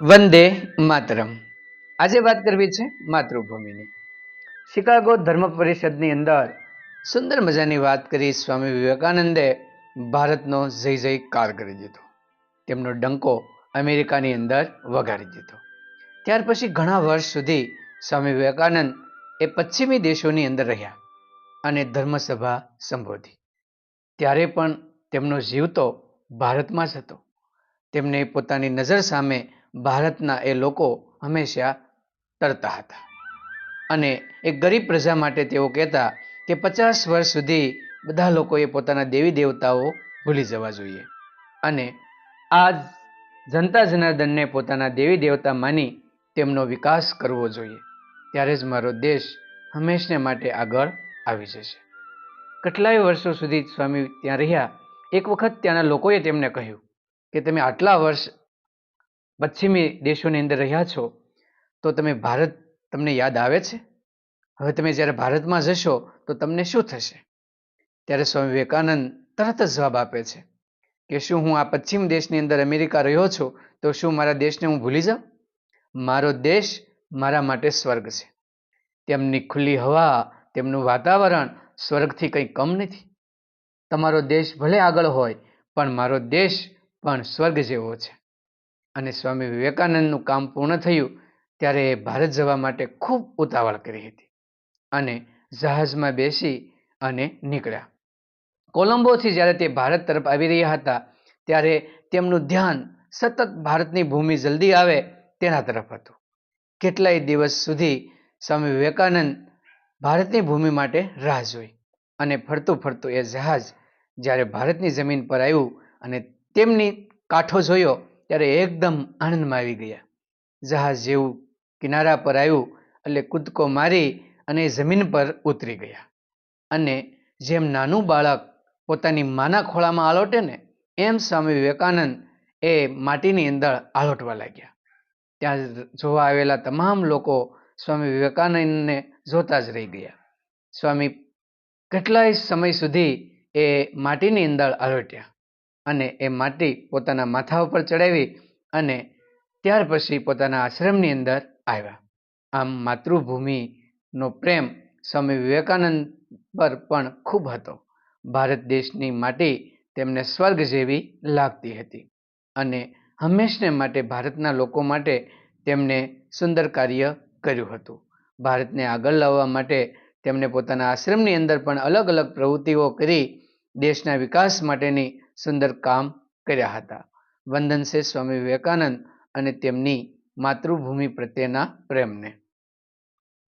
વંદે માતરમ. આજે વાત કરવી છે માતૃભૂમિની. શિકાગો ધર્મ પરિષદની અંદર સુંદર મજાની વાત કરી સ્વામી વિવેકાનંદે ભારતનો જય જયકાર કરી દીધો. તેમનો ડંકો અમેરિકાની અંદર વગાડી દીધો. ત્યાર પછી ઘણા વર્ષ સુધી સ્વામી વિવેકાનંદ એ પશ્ચિમી દેશોની અંદર રહ્યા અને ધર્મસભા સંબોધી. ત્યારે પણ તેમનો જીવ તો ભારતમાં જ હતો. તેમને પોતાની નજર સામે ભારતના એ લોકો હંમેશા તરતા હતા અને એક ગરીબ પ્રજા માટે તેઓ કહેતા કે 50 વર્ષ સુધી બધા લોકોએ પોતાના દેવી દેવતાઓ ભૂલી જવા જોઈએ અને આ જનતા જનાર્દનને પોતાના દેવી દેવતા માની તેમનો વિકાસ કરવો જોઈએ. ત્યારે જ મારો દેશ હંમેશને માટે આગળ આવી જશે. કેટલાય વર્ષો સુધી સ્વામી ત્યાં રહ્યા. એક વખત ત્યાંના લોકોએ તેમને કહ્યું કે તમે આટલા વર્ષ પશ્ચિમી દેશોની અંદર રહ્યા છો તો તમે ભારત તમને યાદ આવે છે? હવે તમે જ્યારે ભારતમાં જશો તો તમને શું થશે? ત્યારે સ્વામી વિવેકાનંદ તરત જ જવાબ આપે છે કે શું હું આ પશ્ચિમ દેશની અંદર અમેરિકા રહ્યો છું તો શું મારા દેશને હું ભૂલી જાઉં? મારો દેશ મારા માટે સ્વર્ગ છે. તેમની ખુલ્લી હવા, તેમનું વાતાવરણ સ્વર્ગથી કંઈ કમ નથી. તમારો દેશ ભલે આગળ હોય પણ મારો દેશ પણ સ્વર્ગ જેવો છે. અને સ્વામી વિવેકાનંદનું કામ પૂર્ણ થયું ત્યારે ભારત જવા માટે ખૂબ ઉતાવળ કરી હતી અને જહાજમાં બેસી અને નીકળ્યા. કોલંબોથી જ્યારે તે ભારત તરફ આવી રહ્યા હતા ત્યારે તેમનું ધ્યાન સતત ભારતની ભૂમિ જલ્દી આવે તેના તરફ હતું. કેટલાય દિવસ સુધી સ્વામી વિવેકાનંદ ભારતની ભૂમિ માટે રાહ જોઈ અને ફરતું ફરતું એ જહાજ જ્યારે ભારતની જમીન પર આવ્યું અને તેમની કાંઠો જોયો ત્યારે એકદમ આનંદમાં આવી ગયા. જહાજ જેવું કિનારા પર આવ્યું એટલે કૂદકો મારી અને જમીન પર ઉતરી ગયા અને જેમ નાનું બાળક પોતાની માના ખોળામાં આલોટે ને એમ સ્વામી વિવેકાનંદ એ માટીની અંદર આલોટવા લાગ્યા. ત્યાં જોવા આવેલા તમામ લોકો સ્વામી વિવેકાનંદને જોતા જ રહી ગયા. સ્વામી કેટલાય સમય સુધી એ માટીની અંદર આલોટ્યા અને એ માટી પોતાના માથા ઉપર ચડાવી અને ત્યાર પછી પોતાના આશ્રમની અંદર આવ્યા. આમ માતૃભૂમિનો પ્રેમ સ્વામી વિવેકાનંદ પર પણ ખૂબ હતો. ભારત દેશની માટી તેમને સ્વર્ગ જેવી લાગતી હતી અને હંમેશને માટે ભારતના લોકો માટે તેમણે સુંદર કાર્ય કર્યું હતું. ભારતને આગળ લાવવા માટે તેમણે પોતાના આશ્રમની અંદર પણ અલગ અલગ પ્રવૃત્તિઓ કરી દેશના વિકાસ માટેની સુંદર કામ કર્યા હતા. વંદન છે સ્વામી વિવેકાનંદ અને તેમની માતૃભૂમિ પ્રત્યેના પ્રેમને.